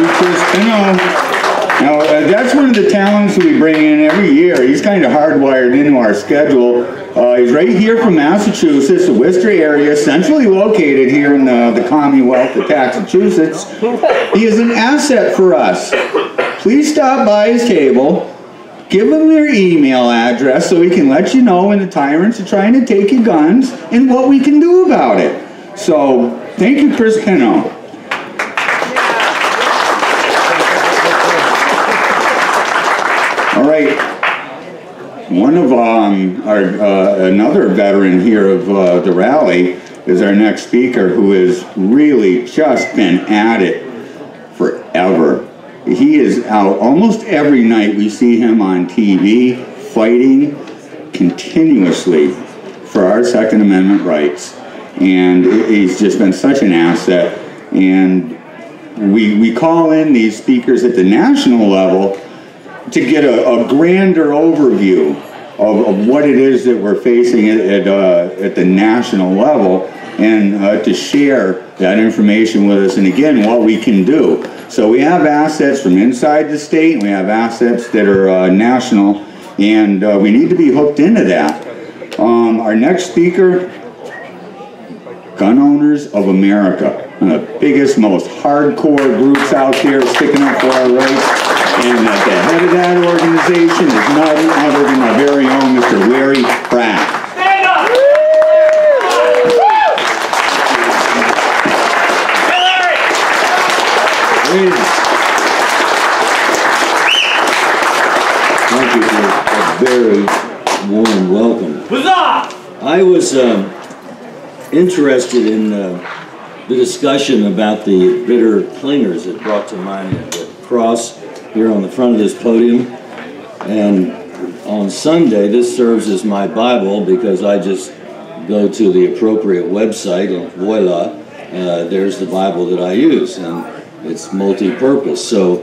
you, Chris. Now, that's one of the talents that we bring in every year. He's kind of hardwired into our schedule. He's right here from Massachusetts, the Worcester area, centrally located here in the Commonwealth of Massachusetts. He is an asset for us. Please stop by his table, give him your email address so he can let you know when the tyrants are trying to take your guns and what we can do about it. So, thank you, Chris Pino. All right, one of another veteran here of the rally is our next speaker, who has really just been at it forever. He is out almost every night. We see him on TV fighting continuously for our Second Amendment rights, and he's just been such an asset. And we call in these speakers at the national level to get a grander overview of what it is that we're facing at the national level, and to share that information with us, and again, what we can do. So we have assets from inside the state, and we have assets that are national, and we need to be hooked into that. Our next speaker, Gun Owners of America, one of the biggest, most hardcore groups out there sticking up for our rights. And at the head of that organization is none other than our very own Mr. Larry Pratt. Stand up! Thank you for a very warm welcome. Huzzah! I was interested in the discussion about the bitter clingers that brought to mind the cross here on the front of this podium. And on Sunday, this serves as my Bible, because I just go to the appropriate website and voila, there's the Bible that I use, and it's multi-purpose. So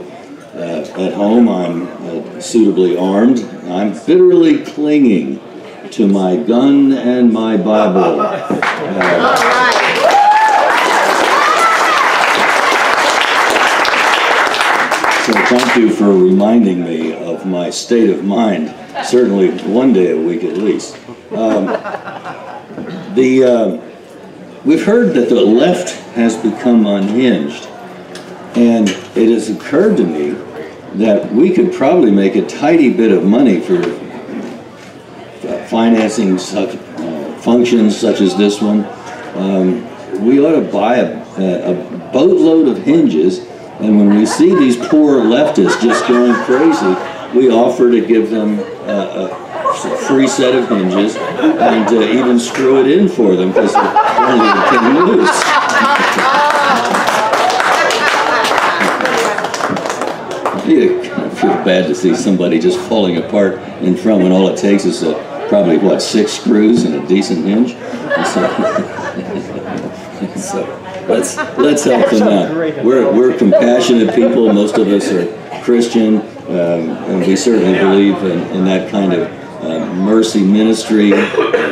at home, I'm suitably armed. I'm bitterly clinging to my gun and my Bible. So thank you for reminding me of my state of mind, certainly one day a week at least. We've heard that the left has become unhinged, and it has occurred to me that we could probably make a tidy bit of money for financing such functions such as this one. We ought to buy a boatload of hinges, and when we see these poor leftists just going crazy, we offer to give them a free set of hinges and even screw it in for them, because they're only 10 loose. You kind of feel bad to see somebody just falling apart in front when all it takes is probably, what, 6 screws and a decent hinge? So let's help them out. We're compassionate people. Most of us are Christian, and we certainly believe in that kind of mercy ministry.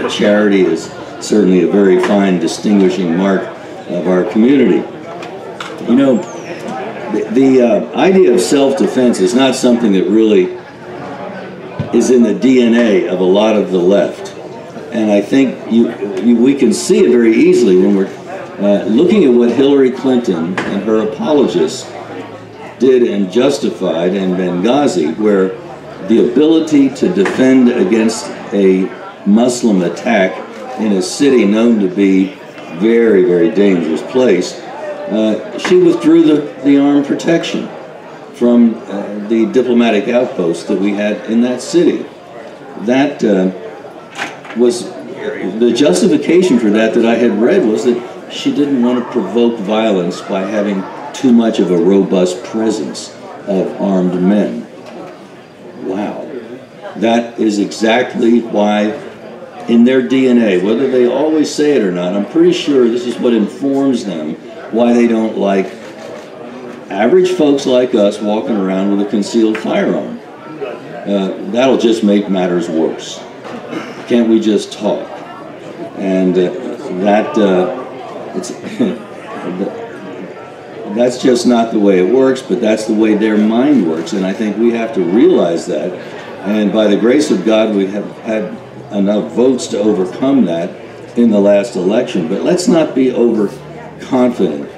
Charity is certainly a very fine distinguishing mark of our community. You know, the idea of self-defense is not something that really is in the DNA of a lot of the left. And I think we can see it very easily when we're looking at what Hillary Clinton and her apologists did and justified in Benghazi, where the ability to defend against a Muslim attack in a city known to be very, very dangerous place, she withdrew the armed protection from the diplomatic outposts that we had in that city. That was the justification for that I had read, was that she didn't want to provoke violence by having too much of a robust presence of armed men. Wow. That is exactly why, in their DNA, whether they always say it or not, I'm pretty sure this is what informs them why they don't like average folks like us walking around with a concealed firearm. That'll just make matters worse. Can't we just talk? And That's just not the way it works, but that's the way their mind works, and I think we have to realize that. And by the grace of God, we have had enough votes to overcome that in the last election. But let's not be overconfident.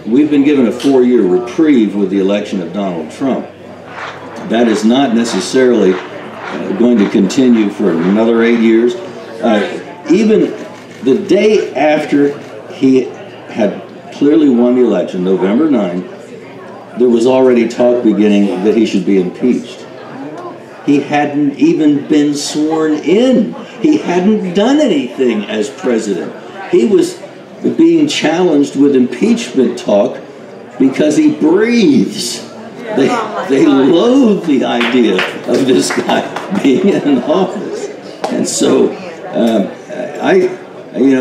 We've been given a 4-year reprieve with the election of Donald Trump. That is not necessarily going to continue for another 8 years. Even the day after he had clearly won the election, November 9, there was already talk beginning that he should be impeached. He hadn't even been sworn in. He hadn't done anything as president. He was being challenged with impeachment talk because he breathes. They loathe the idea of this guy being in office. And so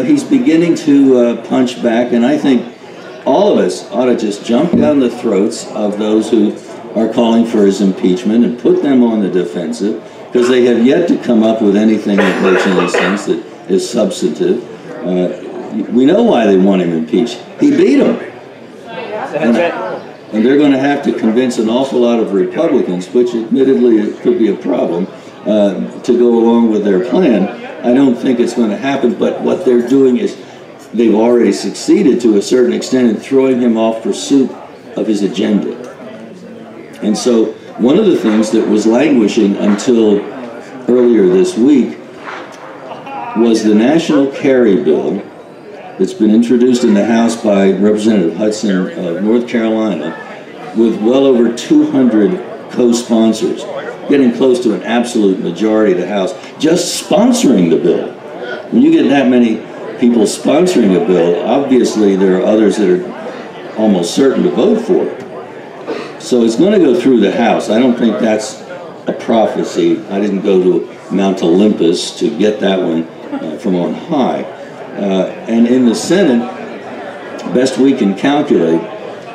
he's beginning to punch back, and I think all of us ought to just jump down the throats of those who are calling for his impeachment and put them on the defensive, because they have yet to come up with anything that makes any sense, that is substantive. We know why they want him impeached. He beat them. And they're going to have to convince an awful lot of Republicans, which admittedly it could be a problem, to go along with their plan. I don't think it's going to happen, but what they're doing is they've already succeeded to a certain extent in throwing him off pursuit of his agenda. And so one of the things that was languishing until earlier this week was the National Carry Bill that's been introduced in the House by Representative Hudson of North Carolina with well over 200 co-sponsors, getting close to an absolute majority of the House, just sponsoring the bill. When you get that many people sponsoring a bill, obviously there are others that are almost certain to vote for it. So it's going to go through the House. I don't think that's a prophecy. I didn't go to Mount Olympus to get that one from on high. And in the Senate, best we can calculate,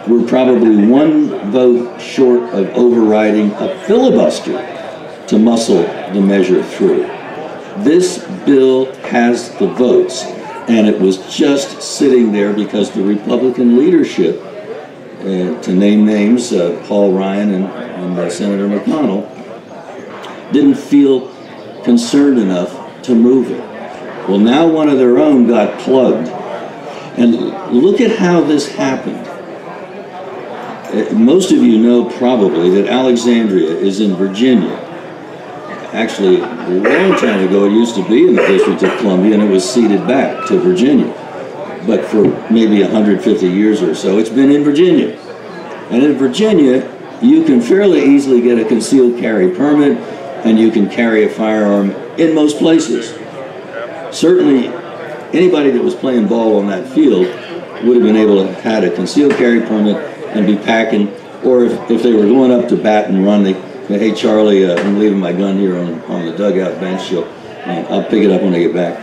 we're probably one vote short of overriding a filibuster to muscle the measure through. This bill has the votes, and it was just sitting there because the Republican leadership, to name names, Paul Ryan and Senator McConnell, didn't feel concerned enough to move it. Well, now one of their own got plugged. And look at how this happened. Most of you know probably that Alexandria is in Virginia. Actually, a long time ago, it used to be in the District of Columbia, and it was ceded back to Virginia. But for maybe 150 years or so, it's been in Virginia. And in Virginia, you can fairly easily get a concealed carry permit, and you can carry a firearm in most places. Certainly, anybody that was playing ball on that field would have been able to have had a concealed carry permit and be packing, or if they were going up to bat and run, they said, hey Charlie, I'm leaving my gun here on the dugout bench, I'll pick it up when I get back.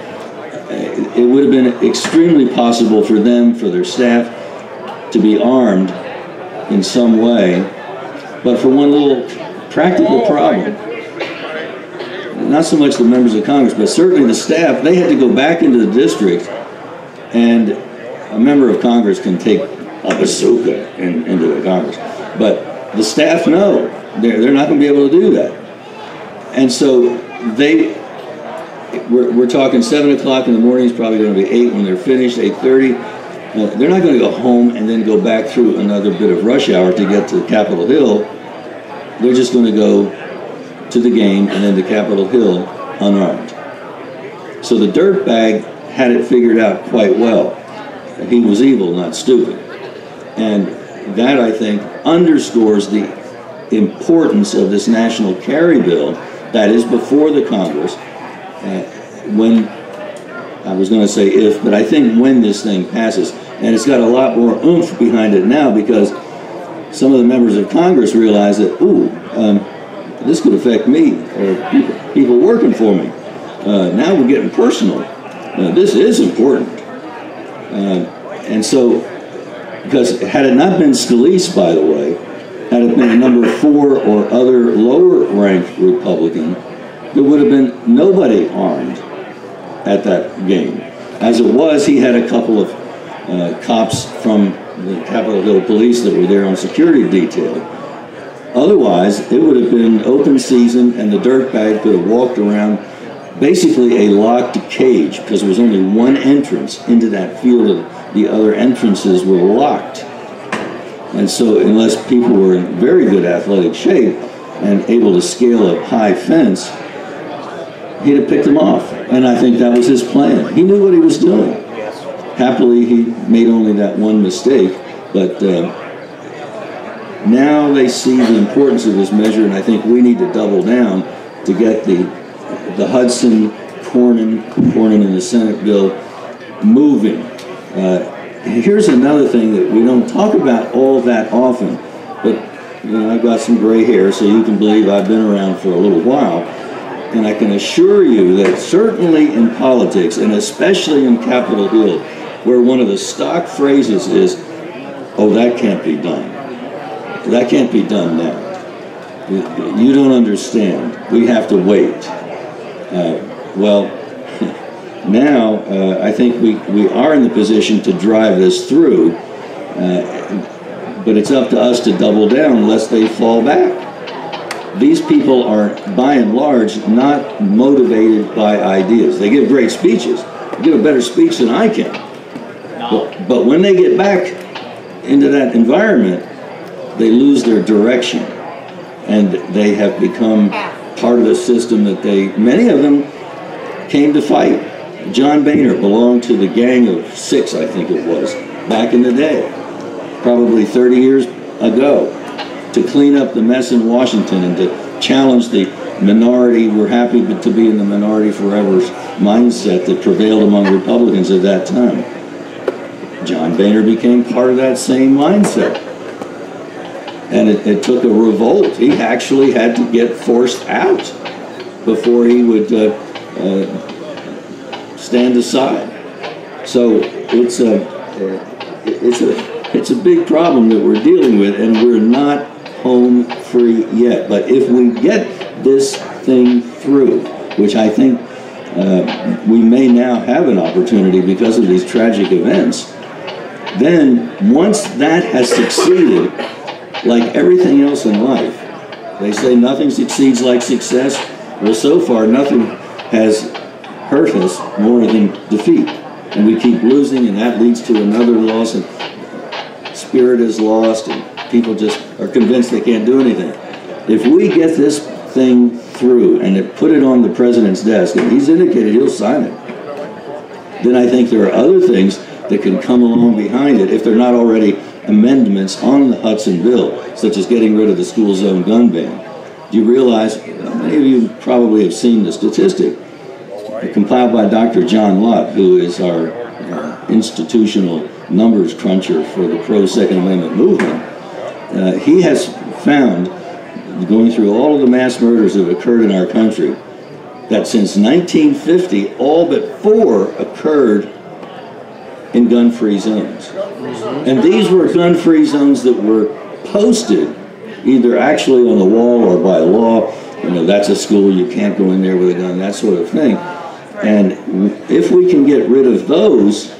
It would have been extremely possible for them, for their staff, to be armed in some way, but for one little practical problem. Not so much the members of Congress, but certainly the staff, they had to go back into the district, and a member of Congress can take a bazooka into the Congress. But the staff know they're not going to be able to do that. And so we're talking 7 o'clock in the morning, it's probably going to be 8 when they're finished, 8:30. They're not going to go home and then go back through another bit of rush hour to get to Capitol Hill. They're just going to go to the game and then to Capitol Hill unarmed. So the dirtbag had it figured out quite well. He was evil, not stupid. And that, I think, underscores the importance of this national carry bill that is before the Congress. When, I was going to say if, but I think when this thing passes, and it's got a lot more oomph behind it now because some of the members of Congress realize that, this could affect me or people working for me. Now we're getting personal. This is important. And so, because had it not been Scalise, by the way, had it been a number 4 or other lower-ranked Republican, there would have been nobody armed at that game. As it was, he had a couple of cops from the Capitol Hill police that were there on security detail. Otherwise, it would have been open season and the dirtbag could have walked around basically a locked cage because there was only one entrance into that field and the other entrances were locked. And so unless people were in very good athletic shape and able to scale a high fence, he'd have picked them off. And I think that was his plan. He knew what he was doing. Happily, he made only that one mistake, but now they see the importance of this measure, and I think we need to double down to get the Hudson, Cornyn in the Senate bill moving. Here's another thing that we don't talk about all that often, but I've got some gray hair, so you can believe I've been around for a little while, and I can assure you that certainly in politics, and especially in Capitol Hill, where one of the stock phrases is, "Oh, that can't be done. That can't be done now. You don't understand. We have to wait." Well, now I think we are in the position to drive this through, but it's up to us to double down lest they fall back. These people are, by and large, not motivated by ideas. They give great speeches. They give a better speech than I can. But when they get back into that environment, they lose their direction, and they have become part of a system that many of them came to fight. John Boehner belonged to the Gang of Six, I think it was, back in the day, probably 30 years ago, to clean up the mess in Washington and to challenge the minority, we're happy to be in the minority forever mindset that prevailed among Republicans at that time. John Boehner became part of that same mindset. And it took a revolt. He actually had to get forced out before he would stand aside. So it's a big problem that we're dealing with, and we're not home free yet. But if we get this thing through, which I think we may now have an opportunity because of these tragic events, then once that has succeeded, like everything else in life, they say nothing succeeds like success. Well, so far, nothing has hurt us more than defeat. And we keep losing, and that leads to another loss, and spirit is lost, and people just are convinced they can't do anything. If we get this thing through and put it on the president's desk, and he's indicated he'll sign it, then I think there are other things that can come along behind it if they're not already amendments on the Hudson bill, such as getting rid of the school zone gun ban. Do you realize, many of you probably have seen the statistic, compiled by Dr. John Lott, who is our institutional numbers cruncher for the pro-Second Amendment movement. He has found, going through all of the mass murders that have occurred in our country, that since 1950, all but 4 occurred in gun-free zones. And these were gun-free zones that were posted either actually on the wall or by law. That's a school, you can't go in there with a gun, that sort of thing. And if we can get rid of those,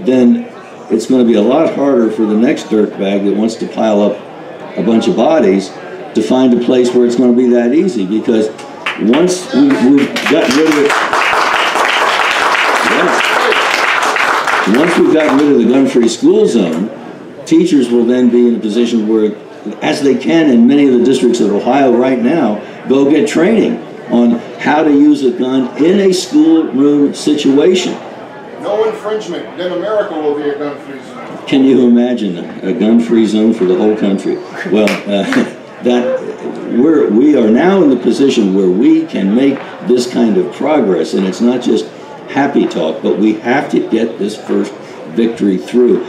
then it's going to be a lot harder for the next dirtbag that wants to pile up a bunch of bodies to find a place where it's going to be that easy. Because once we've gotten rid of it, once we've gotten rid of the gun-free school zone, teachers will then be in a position where, as they can in many of the districts of Ohio right now, go get training on how to use a gun in a schoolroom situation. No infringement, then America will be a gun-free zone. Can you imagine a gun-free zone for the whole country? Well, we are now in the position where we can make this kind of progress, and it's not just happy talk, but we have to get this first victory through.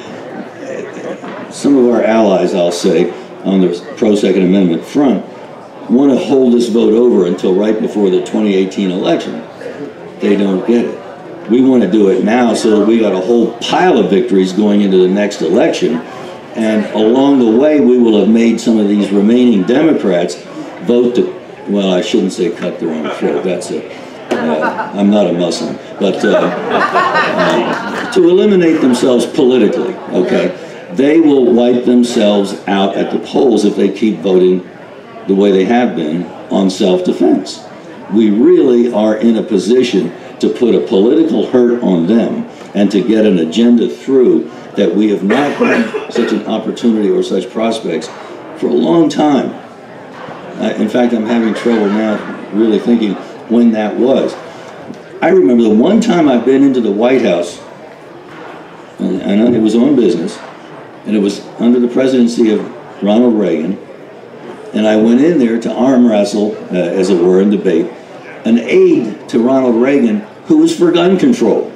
Some of our allies, I'll say, on the pro-Second Amendment front, want to hold this vote over until right before the 2018 election. They don't get it. We want to do it now so that we got a whole pile of victories going into the next election, and along the way we will have made some of these remaining Democrats vote to, well, I shouldn't say cut their own throat, that's it. I'm not a Muslim, but to eliminate themselves politically, okay? they will wipe themselves out at the polls if they keep voting the way they have been on self-defense. We really are in a position to put a political hurt on them and to get an agenda through that we have not had such an opportunity or such prospects for a long time. In fact, I'm having trouble now really thinking when that was. I remember the one time I've been into the White House, and it was on business, and it was under the presidency of Ronald Reagan, and I went in there to arm wrestle, as it were, in debate, an aide to Ronald Reagan who was for gun control.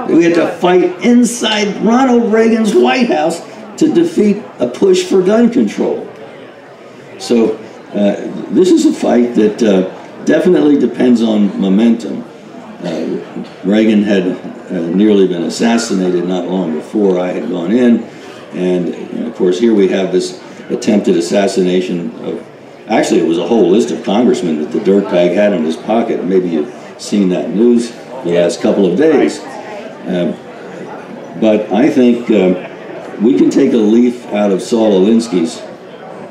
We had to fight inside Ronald Reagan's White House to defeat a push for gun control. So this is a fight that definitely depends on momentum. Reagan had nearly been assassinated not long before I had gone in, and of course here we have this attempted assassination of, actually it was a whole list of congressmen that the dirtbag had in his pocket. Maybe you've seen that news the last couple of days. But I think we can take a leaf out of Saul Alinsky's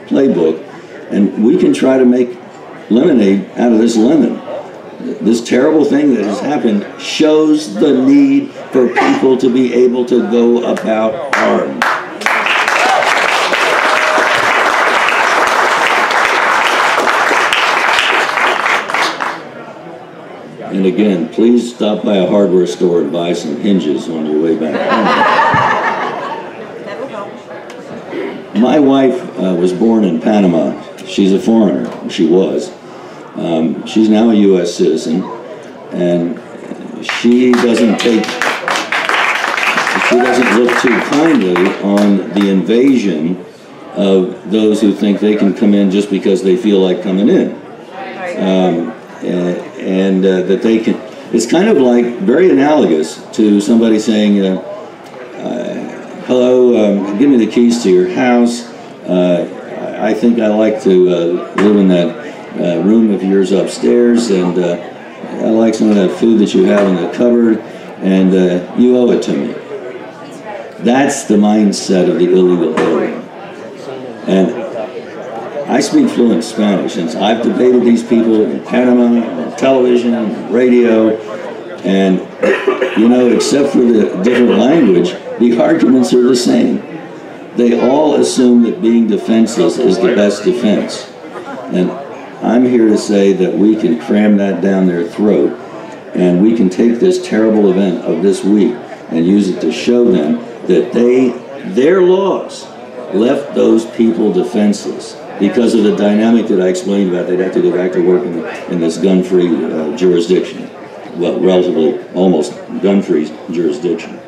playbook, and we can try to make lemonade out of this lemon. This terrible thing that has happened shows the need for people to be able to go about armed. And again, please stop by a hardware store and buy some hinges on your way back home. My wife was born in Panama. She's a foreigner. She was. She's now a U.S. citizen, and she doesn't look too kindly on the invasion of those who think they can come in just because they feel like coming in. That they can, it's kind of like very analogous to somebody saying, hello, give me the keys to your house. I think I like to live in that room of yours upstairs, and I like some of that food that you have in the cupboard, and you owe it to me. That's the mindset of the illegal alien. And I speak fluent Spanish, and I've debated these people in Panama, on television, on radio, and, you know, except for the different language, the arguments are the same. They all assume that being defenseless is the best defense. And I'm here to say that we can cram that down their throat, and we can take this terrible event of this week and use it to show them that their laws left those people defenseless. Because of the dynamic that I explained about, they'd have to go back to work in this gun-free jurisdiction. Well, relatively, almost gun-free jurisdiction.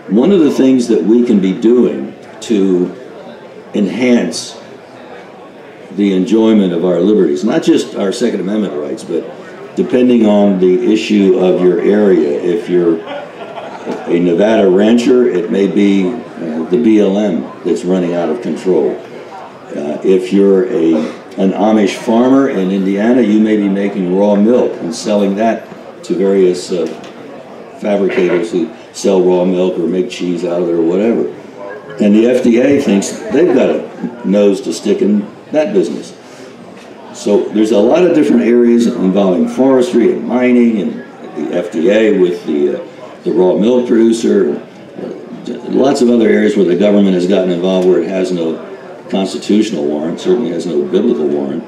One of the things that we can be doing to enhance the enjoyment of our liberties, not just our Second Amendment rights, but depending on the issue of your area. If you're a Nevada rancher, it may be the BLM that's running out of control. If you're an Amish farmer in Indiana, you may be making raw milk and selling that to various fabricators who sell raw milk or make cheese out of it or whatever. And the FDA thinks they've got a nose to stick in that business. So there's a lot of different areas involving forestry and mining, and the FDA with the raw milk producer, lots of other areas where the government has gotten involved where it has no constitutional warrant, certainly has no biblical warrant.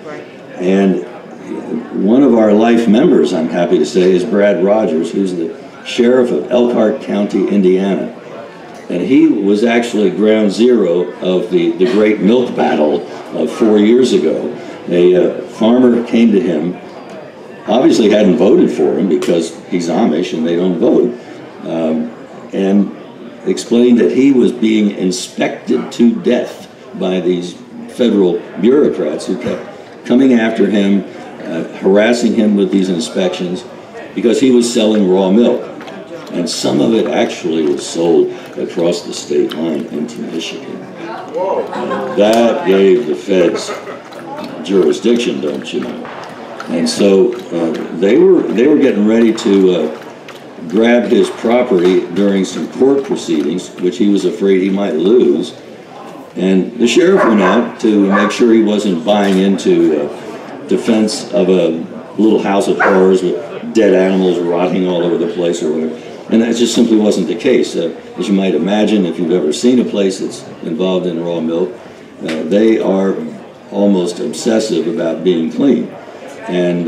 And one of our life members, I'm happy to say, is Brad Rogers, who's the sheriff of Elkhart County, Indiana. And he was actually ground zero of the great milk battle of 4 years ago. A farmer came to him, obviously hadn't voted for him because he's Amish and they don't vote, and explained that he was being inspected to death by these federal bureaucrats who kept coming after him, harassing him with these inspections because he was selling raw milk. And some of it actually was sold across the state line into Michigan. And that gave the feds jurisdiction, don't you know? And so they were getting ready to grabbed his property during some court proceedings, which he was afraid he might lose. And the sheriff went out to make sure he wasn't buying into defense of a little house of horrors with dead animals rotting all over the place or whatever. And that just simply wasn't the case. As you might imagine, if you've ever seen a place that's involved in raw milk, they are almost obsessive about being clean. And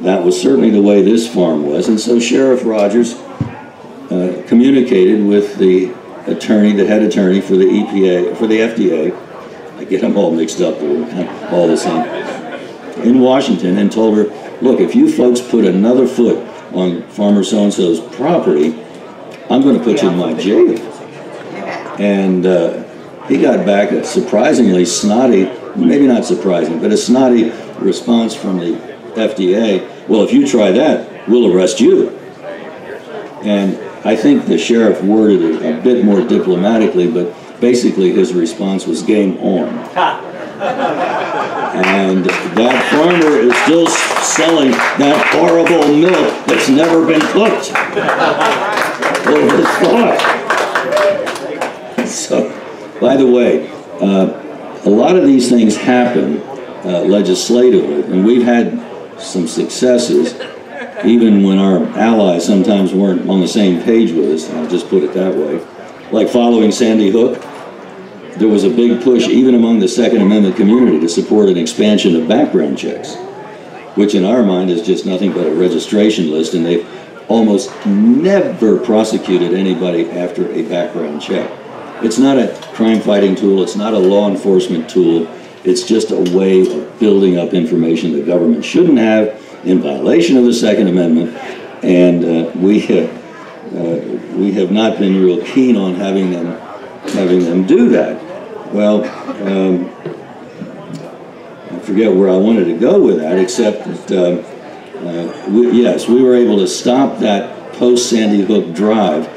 that was certainly the way this farm was. And so Sheriff Rogers communicated with the attorney, the head attorney for the EPA, for the FDA, I get them all mixed up, they're all the same, in Washington, and told her, look, if you folks put another foot on Farmer so-and-so's property, I'm going to put you in my jail. And he got back a surprisingly snotty, maybe not surprising, but a snotty response from the FDA. Well, if you try that, we'll arrest you. And I think the sheriff worded it a bit more diplomatically, but basically his response was game on. And that farmer is still selling that horrible milk that's never been cooked. Over thought. So, by the way, a lot of these things happen legislatively, and we've had some successes, even when our allies sometimes weren't on the same page with us, I'll just put it that way. Like following Sandy Hook, there was a big push even among the Second Amendment community to support an expansion of background checks, which in our mind is just nothing but a registration list, and they've almost never prosecuted anybody after a background check. It's not a crime-fighting tool, it's not a law enforcement tool, it's just a way of building up information the government shouldn't have in violation of the Second Amendment, and we have not been real keen on having them do that. Well, I forget where I wanted to go with that, except that, yes, we were able to stop that post-Sandy Hook drive,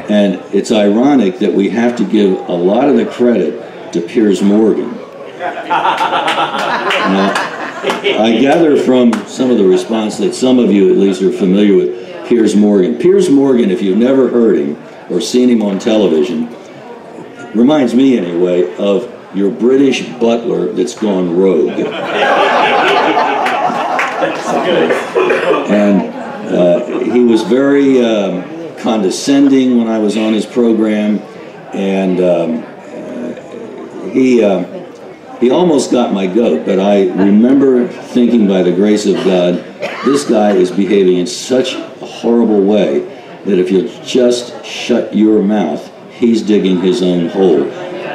and it's ironic that we have to give a lot of the credit to Piers Morgan. Now, I gather from some of the response that some of you at least are familiar with Piers Morgan. Piers Morgan, if you've never heard him or seen him on television, reminds me anyway of your British butler that's gone rogue. And he was very condescending when I was on his program, and he almost got my goat, but I remember thinking, by the grace of God, this guy is behaving in such a horrible way that if you just shut your mouth, he's digging his own hole.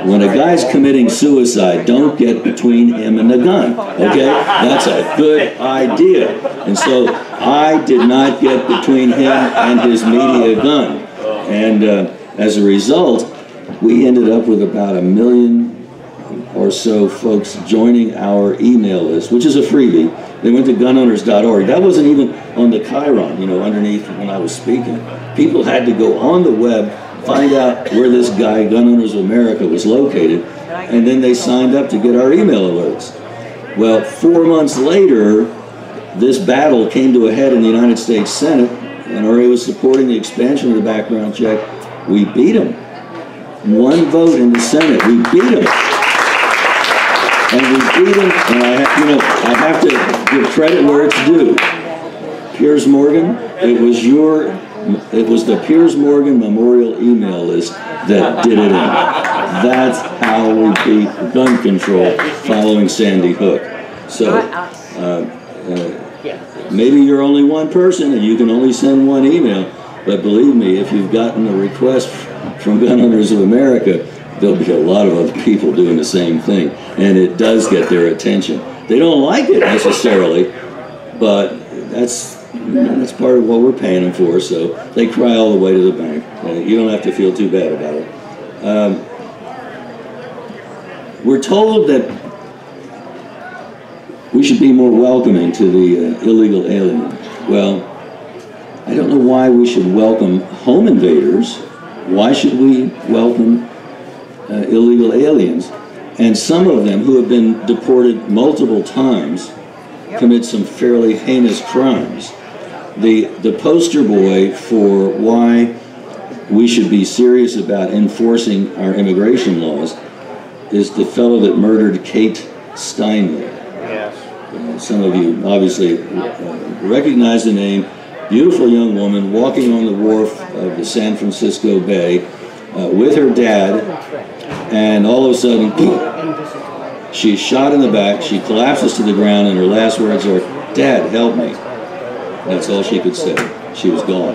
When a guy's committing suicide, don't get between him and the gun, okay? That's a good idea. And so I did not get between him and his media gun. And as a result, we ended up with about 1 million or so folks joining our email list, which is a freebie. They went to gunowners.org. That wasn't even on the Chiron, you know, underneath when I was speaking. People had to go on the web, find out where this guy, Gun Owners of America, was located, and then they signed up to get our email alerts. Well, 4 months later, this battle came to a head in the United States Senate, and NRA was supporting the expansion of the background check. We beat him. 1 vote in the Senate, we beat him. And we beat him, and I have to give credit where it's due. Piers Morgan, it was the Piers Morgan Memorial email list that did it in. That's how we beat gun control following Sandy Hook. So maybe you're only one person and you can only send 1 email, but believe me, if you've gotten a request from Gun Owners of America, there'll be a lot of other people doing the same thing, and it does get their attention. They don't like it necessarily, but that's part of what we're paying them for, so they cry all the way to the bank. You don't have to feel too bad about it. We're told that we should be more welcoming to the illegal alien. Well, I don't know why we should welcome home invaders. Why should we welcome illegal aliens? And some of them who have been deported multiple times commit some fairly heinous crimes. The poster boy for why we should be serious about enforcing our immigration laws is the fellow that murdered Kate Steinle. Yes. Some of you obviously recognize the name. Beautiful young woman walking on the wharf of the San Francisco Bay with her dad, and all of a sudden, she's shot in the back, she collapses to the ground, and her last words are, "Dad, help me." That's all she could say. She was gone.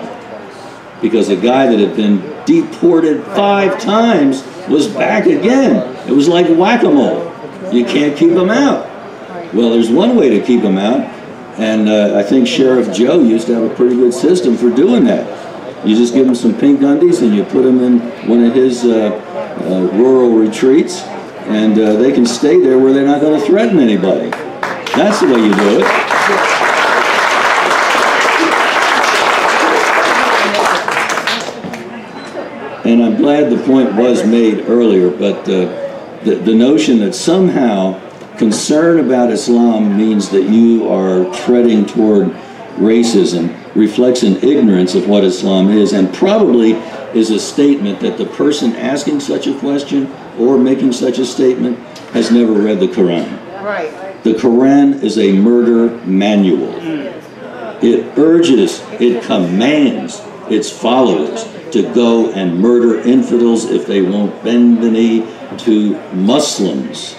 Because a guy that had been deported 5 times was back again. It was like whack-a-mole. You can't keep him out. Well, there's one way to keep him out, and I think Sheriff Joe used to have a pretty good system for doing that. You just give him some pink undies and you put him in one of his rural retreats, and they can stay there where they're not going to threaten anybody. That's the way you do it. And I'm glad the point was made earlier, but the notion that somehow concern about Islam means that you are treading toward racism reflects an ignorance of what Islam is, and probably is a statement that the person asking such a question or making such a statement has never read the Quran. Right. The Quran is a murder manual. It urges, it commands its followers to go and murder infidels if they won't bend the knee to Muslims.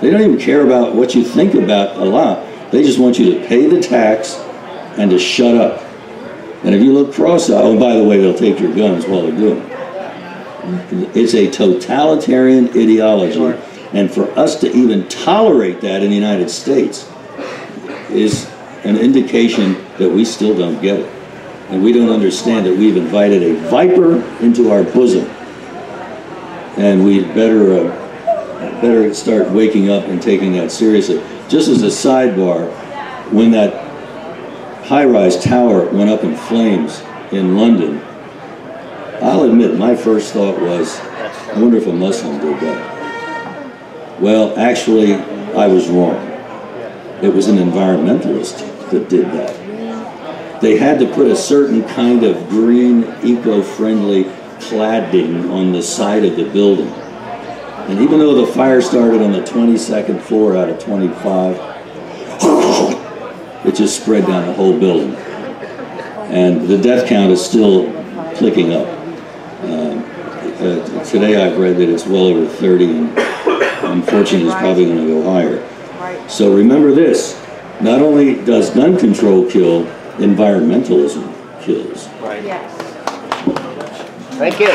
They don't even care about what you think about Allah. They just want you to pay the tax and to shut up. And if you look cross-eyed, oh, by the way, they'll take your guns while they're doing it. It's a totalitarian ideology. And for us to even tolerate that in the United States is an indication that we still don't get it. And we don't understand that we've invited a viper into our bosom. And we better start waking up and taking that seriously. Just as a sidebar, when that high-rise tower went up in flames in London, I'll admit my first thought was, I wonder if a Muslim did that. Well, actually, I was wrong. It was an environmentalist that did that. They had to put a certain kind of green, eco-friendly cladding on the side of the building. And even though the fire started on the 22nd floor out of 25, it just spread down the whole building. And the death count is still clicking up. Today I've read that it's well over 30, and unfortunately it's probably going to go higher. So remember this, not only does gun control kill, environmentalism kills. Right. Yes. Thank you.